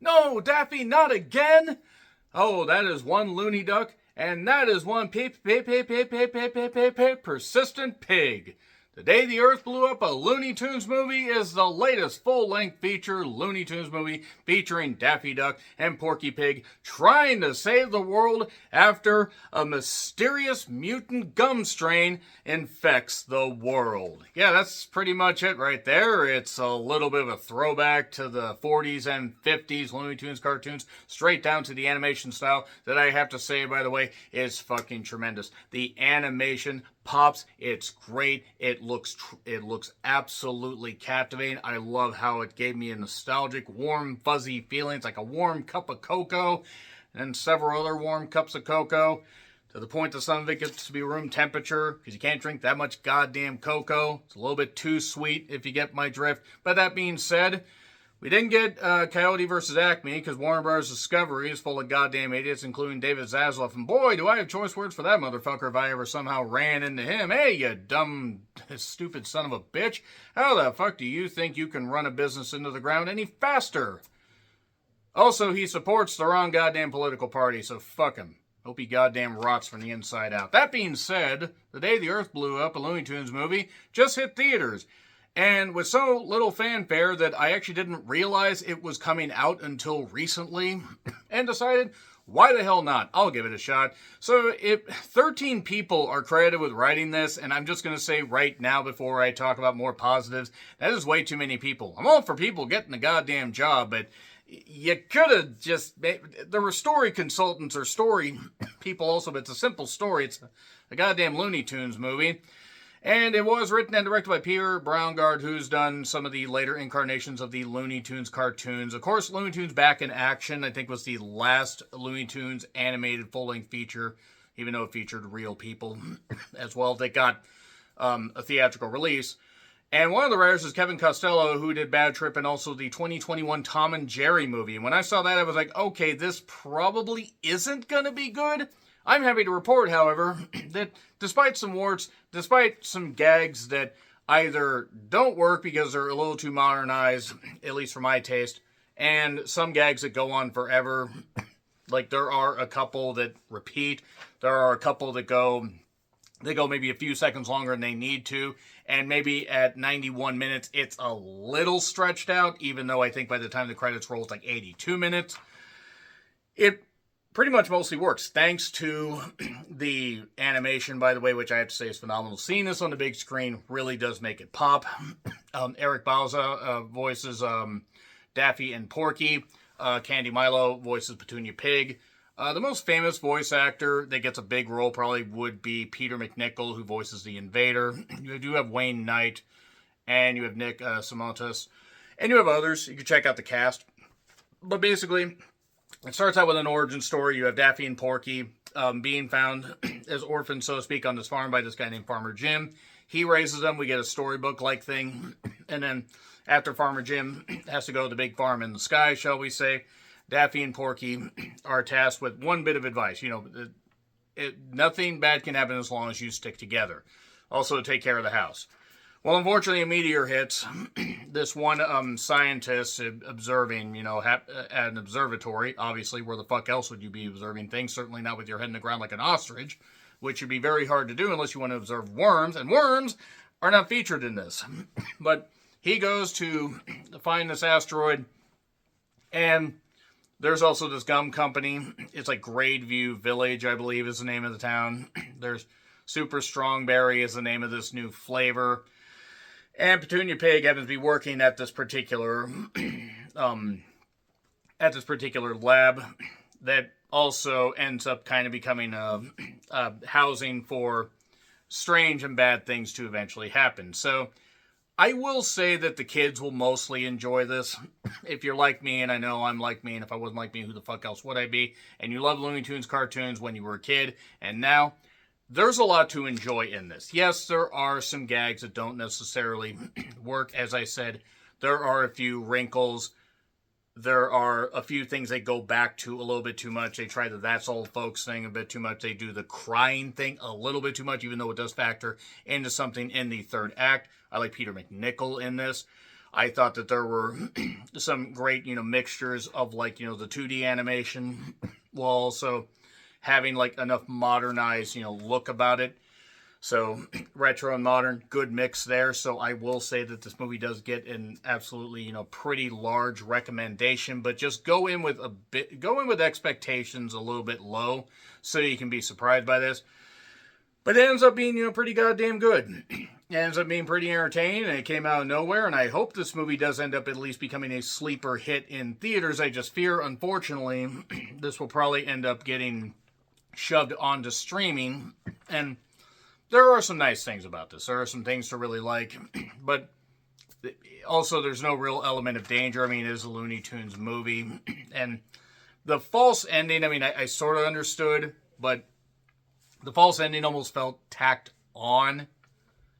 No, Daffy, not again! Oh, that is one loony duck, and that is one persistent pig. The Day the Earth Blew Up, a Looney Tunes movie, is the latest full-length feature Looney Tunes movie featuring Daffy Duck and Porky Pig trying to save the world after a mysterious mutant gum strain infects the world. Yeah, that's pretty much it right there. It's a little bit of a throwback to the 40s and 50s Looney Tunes cartoons, straight down to the animation style that I have to say, by the way, is fucking tremendous. The animation pops. It's great. It looks absolutely captivating. I love how it gave me a nostalgic, warm, fuzzy feeling. It's like a warm cup of cocoa and several other warm cups of cocoa, to the point that some of it gets to be room temperature because you can't drink that much goddamn cocoa. It's a little bit too sweet, if you get my drift. But that being said, we didn't get Coyote versus Acme because Warner Bros. Discovery is full of goddamn idiots, including David Zaslav. And boy, do I have choice words for that motherfucker if I ever somehow ran into him. Hey, you dumb, stupid son of a bitch. How the fuck do you think you can run a business into the ground any faster? Also, he supports the wrong goddamn political party, so fuck him. Hope he goddamn rots from the inside out. That being said, The Day the Earth Blew Up, a Looney Tunes movie, just hit theaters. And with so little fanfare that I actually didn't realize it was coming out until recently, and decided, why the hell not? I'll give it a shot. So if 13 people are credited with writing this, and I'm just going to say right now before I talk about more positives, that is way too many people. I'm all for people getting the goddamn job, but you could have just... There were story consultants or story people also, but it's a simple story. It's a goddamn Looney Tunes movie. And it was written and directed by Peter Braungard, who's done some of the later incarnations of the Looney Tunes cartoons. Of course, Looney Tunes Back in Action, I think, was the last Looney Tunes animated full-length feature, even though it featured real people as well. They got a theatrical release. And one of the writers is Kevin Costello, who did Bad Trip and also the 2021 Tom and Jerry movie. And when I saw that, I was like, okay, this probably isn't going to be good. I'm happy to report, however, that despite some warts, despite some gags that either don't work because they're a little too modernized, at least for my taste, and some gags that go on forever, like there are a couple that repeat, there are a couple that go maybe a few seconds longer than they need to, and maybe at 91 minutes, it's a little stretched out, even though I think by the time the credits roll, it's like 82 minutes. It pretty much mostly works, thanks to the animation, by the way, which I have to say is phenomenal. Seeing this on the big screen really does make it pop. Eric Bauza voices Daffy and Porky. Candy Milo voices Petunia Pig. The most famous voice actor that gets a big role probably would be Peter McNichol, who voices the Invader. You do have Wayne Knight, and you have Nick Simontas, and you have others. You can check out the cast. But basically, it starts out with an origin story. You have Daffy and Porky being found as orphans, so to speak, on this farm by this guy named Farmer Jim. He raises them. We get a storybook-like thing. And then after Farmer Jim has to go to the big farm in the sky, shall we say, Daffy and Porky are tasked with one bit of advice. You know, nothing bad can happen as long as you stick together. Also, take care of the house. Well, unfortunately, a meteor hits. This one scientist observing, at an observatory. Obviously, where the fuck else would you be observing things? Certainly not with your head in the ground like an ostrich, which would be very hard to do unless you want to observe worms. And worms are not featured in this. But he goes to find this asteroid, and there's also this gum company. It's like Gradeview Village, I believe, is the name of the town. There's Super Strongberry is the name of this new flavor. And Petunia Pig happens to be working at this particular lab that also ends up kind of becoming a housing for strange and bad things to eventually happen. So I will say that the kids will mostly enjoy this. If you're like me, and I know I'm like me, and if I wasn't like me, who the fuck else would I be? And you love Looney Tunes cartoons when you were a kid, and now, there's a lot to enjoy in this. Yes, there are some gags that don't necessarily work. As I said, there are a few wrinkles. There are a few things they go back to a little bit too much. They try the That's All Folks thing a bit too much. They do the crying thing a little bit too much, even though it does factor into something in the third act. I like Peter McNichol in this. I thought that there were some great, mixtures of like, the 2D animation while also having like enough modernized, look about it. So retro and modern, good mix there. So I will say that this movie does get an absolutely, pretty large recommendation, but just go in with expectations a little bit low so you can be surprised by this. But it ends up being, pretty goddamn good. It ends up being pretty entertaining, and it came out of nowhere, and I hope this movie does end up at least becoming a sleeper hit in theaters. I just fear, unfortunately, this will probably end up getting shoved onto streaming, and there are some nice things about this. There are some things to really like, but also there's no real element of danger. I mean, it is a Looney Tunes movie, and the false ending, I mean, I sort of understood, but the false ending almost felt tacked on,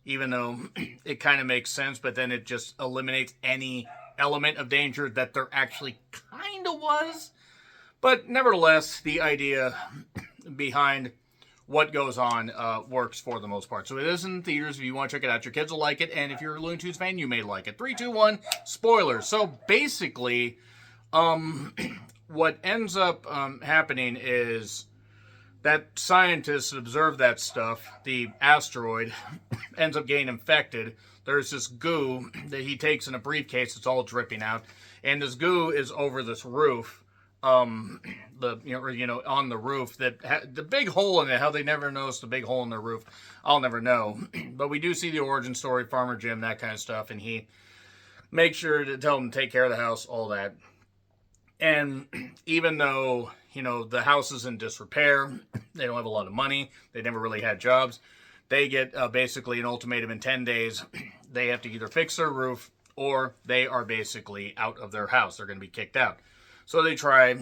even though it kind of makes sense, but then it just eliminates any element of danger that there actually kind of was. But nevertheless, the idea behind what goes on works for the most part. So it is in theaters. If you want to check it out, your kids will like it, and if you're a Looney Tunes fan, you may like it. 3, 2, 1, spoilers. So basically, what ends up happening is that scientists observe that stuff, the asteroid, ends up getting infected. There's this goo that he takes in a briefcase. It's all dripping out. And this goo is over this roof, on the roof. The big hole in it, how they never noticed the big hole in the roof, I'll never know. But we do see the origin story, Farmer Jim, that kind of stuff. And he makes sure to tell them to take care of the house, all that. And even though, the house is in disrepair, they don't have a lot of money, they never really had jobs, they get basically an ultimatum in 10 days. They have to either fix their roof or they are basically out of their house. They're going to be kicked out. So they try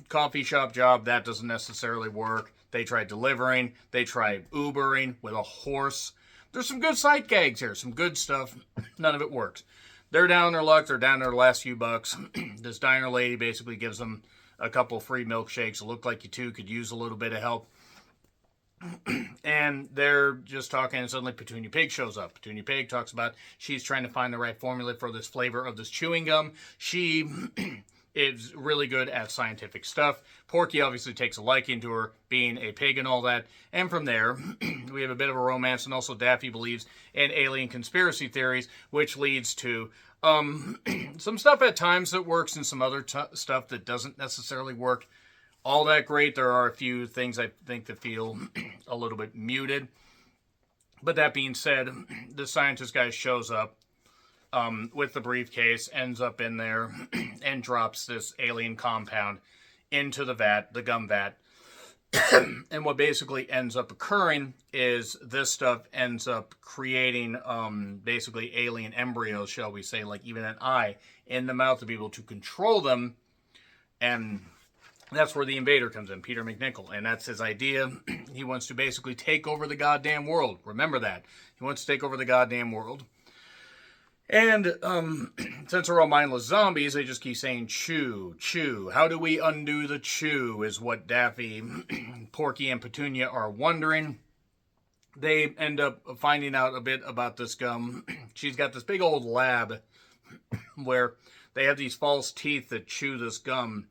coffee shop job. That doesn't necessarily work. They try delivering. They try Ubering with a horse. There's some good sight gags here, some good stuff. None of it works. They're down on their luck. They're down their last few bucks. This diner lady basically gives them a couple free milkshakes. It looked like you two could use a little bit of help. And they're just talking, and suddenly Petunia Pig shows up. Petunia Pig talks about she's trying to find the right formula for this flavor of this chewing gum. She is really good at scientific stuff. Porky obviously takes a liking to her being a pig and all that. And from there, we have a bit of a romance, and also Daffy believes in alien conspiracy theories, which leads to some stuff at times that works and some other stuff that doesn't necessarily work all that great. There are a few things I think that feel a little bit muted. But that being said, the scientist guy shows up with the briefcase, ends up in there, and drops this alien compound into the vat, the gum vat. And what basically ends up occurring is this stuff ends up creating basically alien embryos, shall we say, like even an eye in the mouth to be able to control them. And that's where the invader comes in, Peter McNichol. And that's his idea. He wants to basically take over the goddamn world. Remember that. He wants to take over the goddamn world. And since they're all mindless zombies, they just keep saying, chew, chew. How do we undo the chew is what Daffy, Porky, and Petunia are wondering. They end up finding out a bit about this gum. She's got this big old lab where they have these false teeth that chew this gum.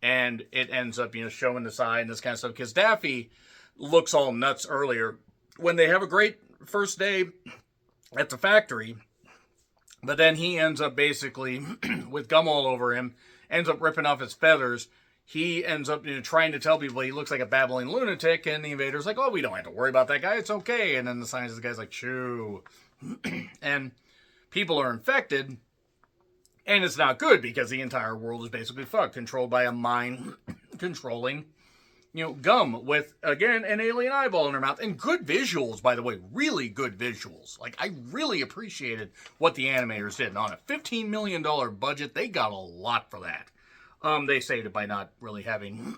And it ends up, showing this eye and this kind of stuff. Because Daffy looks all nuts earlier when they have a great first day at the factory. But then he ends up basically, with gum all over him, ends up ripping off his feathers. He ends up trying to tell people he looks like a babbling lunatic, and the invader's like, oh, we don't have to worry about that guy, it's okay. And then the scientist guy's like, chew. And people are infected, and it's not good because the entire world is basically fucked, controlled by a mind-controlling gum with, again, an alien eyeball in her mouth. And good visuals, by the way. Really good visuals. Like, I really appreciated what the animators did. And on a $15 million budget, they got a lot for that. They saved it by not really having,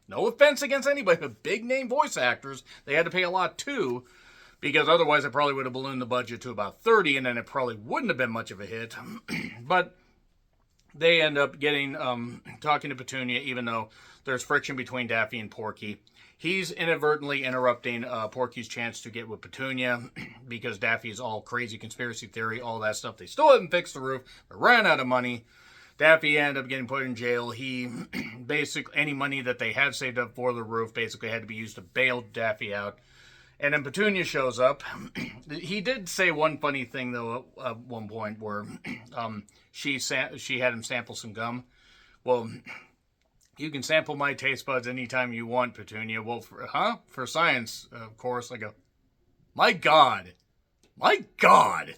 no offense against anybody, but big-name voice actors, they had to pay a lot, too. Because otherwise, it probably would have ballooned the budget to about 30, and then it probably wouldn't have been much of a hit. But they end up getting, talking to Petunia, even though there's friction between Daffy and Porky. he's inadvertently interrupting Porky's chance to get with Petunia because Daffy's all crazy conspiracy theory, all that stuff. They still haven't fixed the roof. They ran out of money. Daffy ended up getting put in jail. He basically, any money that they had saved up for the roof basically had to be used to bail Daffy out. And then Petunia shows up. He did say one funny thing, though, at one point where she had him sample some gum. Well, you can sample my taste buds anytime you want, Petunia. Well, for science, of course. I go, my God. My God.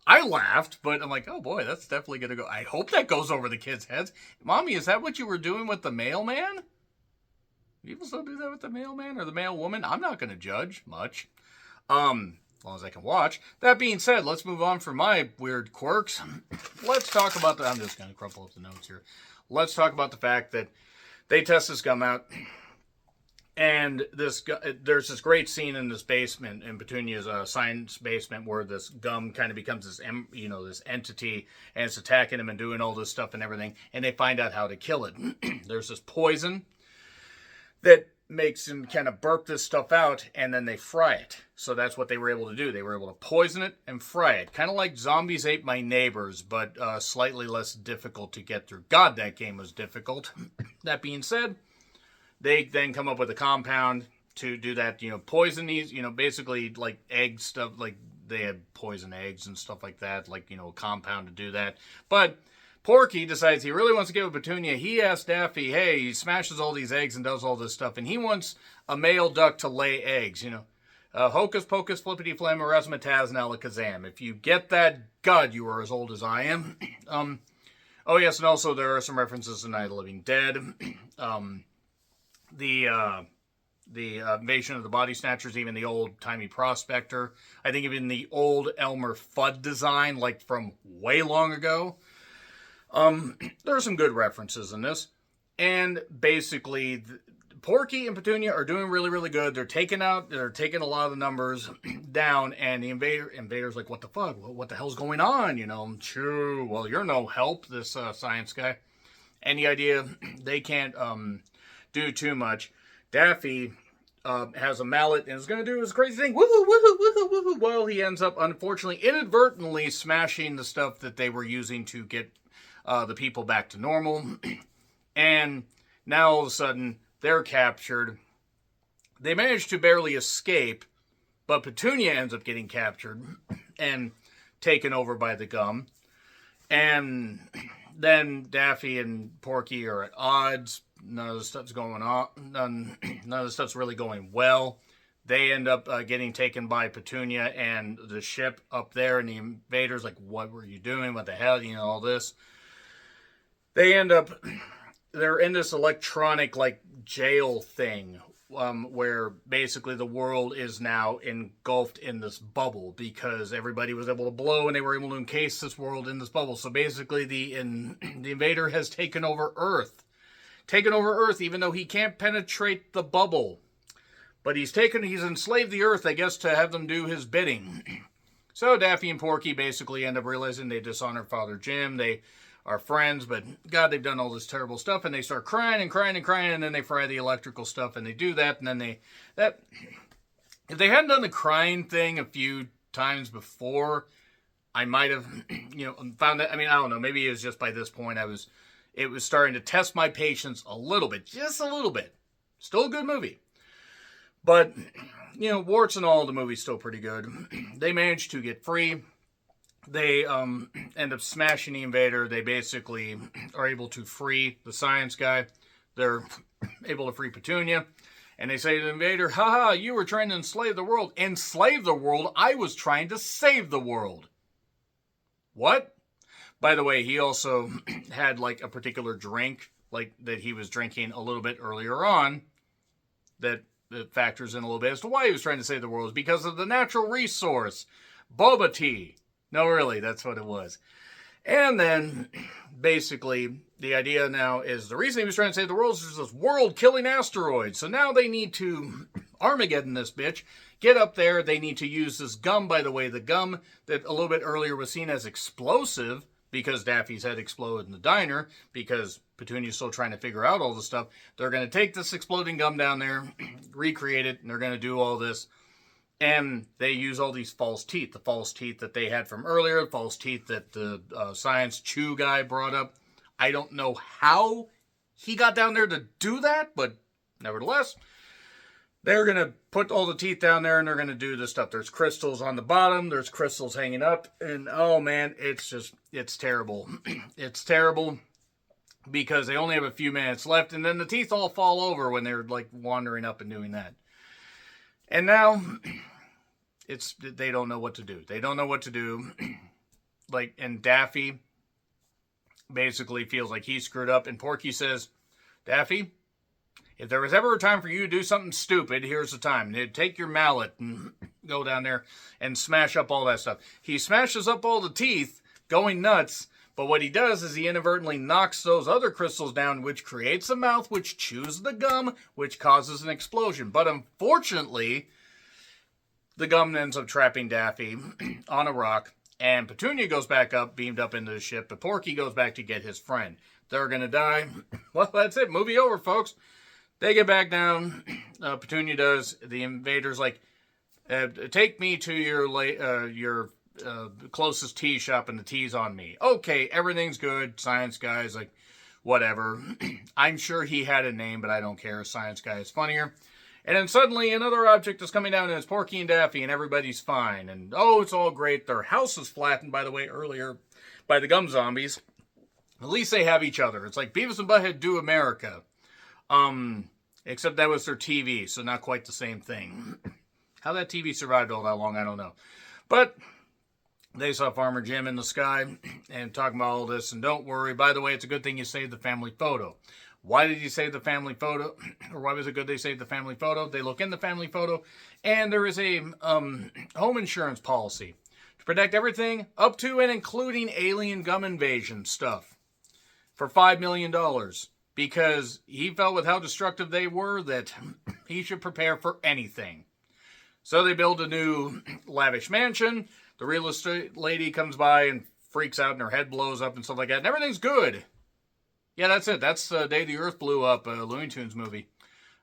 I laughed, but I'm like, oh boy, that's definitely going to go. I hope that goes over the kids' heads. Mommy, is that what you were doing with the mailman? People still do that with the mailman or the mailwoman? I'm not going to judge much. As long as I can watch. That being said, let's move on from my weird quirks. Let's talk about I'm just going to crumple up the notes here. Let's talk about the fact that they test this gum out. And there's this great scene in this basement, in Petunia's science basement, where this gum kind of becomes this, this entity, and it's attacking him and doing all this stuff and everything. And they find out how to kill it. There's this poison that makes him kind of burp this stuff out, and then they fry it. So that's what they were able to do. They were able to poison it and fry it. Kind of like Zombies Ate My Neighbors, but slightly less difficult to get through. God, that game was difficult. That being said, they then come up with a compound to do that, poison these, basically like egg stuff, like they had poison eggs and stuff like that, like, a compound to do that. But Porky decides he really wants to get with Petunia. He asks Daffy, hey, he smashes all these eggs and does all this stuff, and he wants a male duck to lay eggs, hocus pocus flippity flam razzmatazz and alakazam. If you get that, God, you are as old as I am. Oh yes, and also there are some references to Night of the Living Dead. The Invasion of the Body Snatchers, even the old-timey Prospector. I think even the old Elmer Fudd design, like from way long ago. There are some good references in this. And basically, Porky and Petunia are doing really, really good. They're taking a lot of the numbers down, and the invader's like, what the fuck? What the hell's going on? Shoo, well, you're no help, this science guy. And the idea, they can't do too much. Daffy has a mallet and is going to do his crazy thing. Woohoo, woohoo, woohoo, woohoo. Well, he ends up, unfortunately, inadvertently smashing the stuff that they were using to get the people back to normal. And now, all of a sudden, they're captured. They manage to barely escape, but Petunia ends up getting captured and taken over by the gum. And then Daffy and Porky are at odds. None of the stuff's going on. None of the stuff's really going well. They end up getting taken by Petunia and the ship up there, and the invaders like, what were you doing? What the hell? All this. They're in this electronic jail thing, where basically the world is now engulfed in this bubble because everybody was able to blow and they were able to encase this world in this bubble. So basically the invader has taken over Earth. Even though he can't penetrate the bubble. But he's enslaved the Earth, I guess, to have them do his bidding. So Daffy and Porky basically end up realizing they dishonored Father Jim. They are friends, but God, they've done all this terrible stuff, and they start crying and crying and crying, and then they fry the electrical stuff, and they do that, and then if they hadn't done the crying thing a few times before, I might have, found that. I mean, I don't know. Maybe it was just by this point it was starting to test my patience a little bit, just a little bit. Still a good movie. But, warts and all, the movie's still pretty good. They managed to get free. They end up smashing the invader. They basically are able to free the science guy. They're able to free Petunia. And they say to the invader, haha, you were trying to enslave the world. Enslave the world? I was trying to save the world. What? By the way, he also had a particular drink that he was drinking a little bit earlier on that factors in a little bit as to why he was trying to save the world. Because of the natural resource, boba tea. No, really, that's what it was. And then, basically, the idea now is the reason he was trying to save the world is there's this world-killing asteroid. So now they need to Armageddon this bitch, get up there. They need to use this gum, by the way. The gum that a little bit earlier was seen as explosive because Daffy's head exploded in the diner, because Petunia's still trying to figure out all this stuff. They're going to take this exploding gum down there, recreate it, and they're going to do all this. And they use all these false teeth. The false teeth that they had from earlier, the false teeth that the science chew guy brought up. I don't know how he got down there to do that, but nevertheless, they're going to put all the teeth down there and they're going to do this stuff. There's crystals on the bottom. There's crystals hanging up. And oh man, it's terrible. It's terrible because they only have a few minutes left. And then the teeth all fall over when they're like wandering up and doing that. And now they don't know what to do. They don't know what to do. And Daffy basically feels like he screwed up. And Porky says, Daffy, if there was ever a time for you to do something stupid, here's the time. Take your mallet and go down there and smash up all that stuff. He smashes up all the teeth, going nuts, but what he does is he inadvertently knocks those other crystals down, which creates a mouth, which chews the gum, which causes an explosion. But unfortunately, the gum ends up trapping Daffy on a rock, and Petunia goes back up, beamed up into the ship, but Porky goes back to get his friend. They're going to die. Well, that's it. Movie over, folks. They get back down. Petunia does. The invader's like, take me to your closest tea shop and the tea's on me. Okay, everything's good. Science guy's like, whatever. I'm sure he had a name, but I don't care. Science guy is funnier. And then suddenly another object is coming down and it's Porky and Daffy and everybody's fine. And oh, it's all great. Their house is flattened, by the way, earlier by the gum zombies. At least they have each other. It's like Beavis and Butthead Do America. Except that was their TV, so not quite the same thing. How that TV survived all that long, I don't know. But they saw Farmer Jim in the sky and talking about all this. And don't worry, by the way, it's a good thing you saved the family photo. Why did you save the family photo? Or why was it good they saved the family photo? They look in the family photo, and there is a home insurance policy to protect everything up to and including alien gum invasion stuff for $5 million. Because he felt with how destructive they were that he should prepare for anything. So they build a new lavish mansion. The real estate lady comes by and freaks out and her head blows up and stuff like that. And everything's good. Yeah, that's it. That's the Day the Earth Blew Up, a Looney Tunes movie.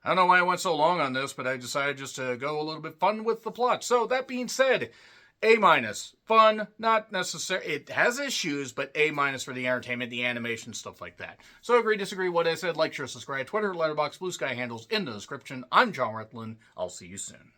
I don't know why I went so long on this, but I decided just to go a little bit fun with the plot. So that being said, A-. Fun, not necessary. It has issues, but A- for the entertainment, the animation, stuff like that. So agree, disagree, what I said, like, share, subscribe, Twitter, Letterboxd, Blue Sky handles in the description. I'm John Rethlin. I'll see you soon.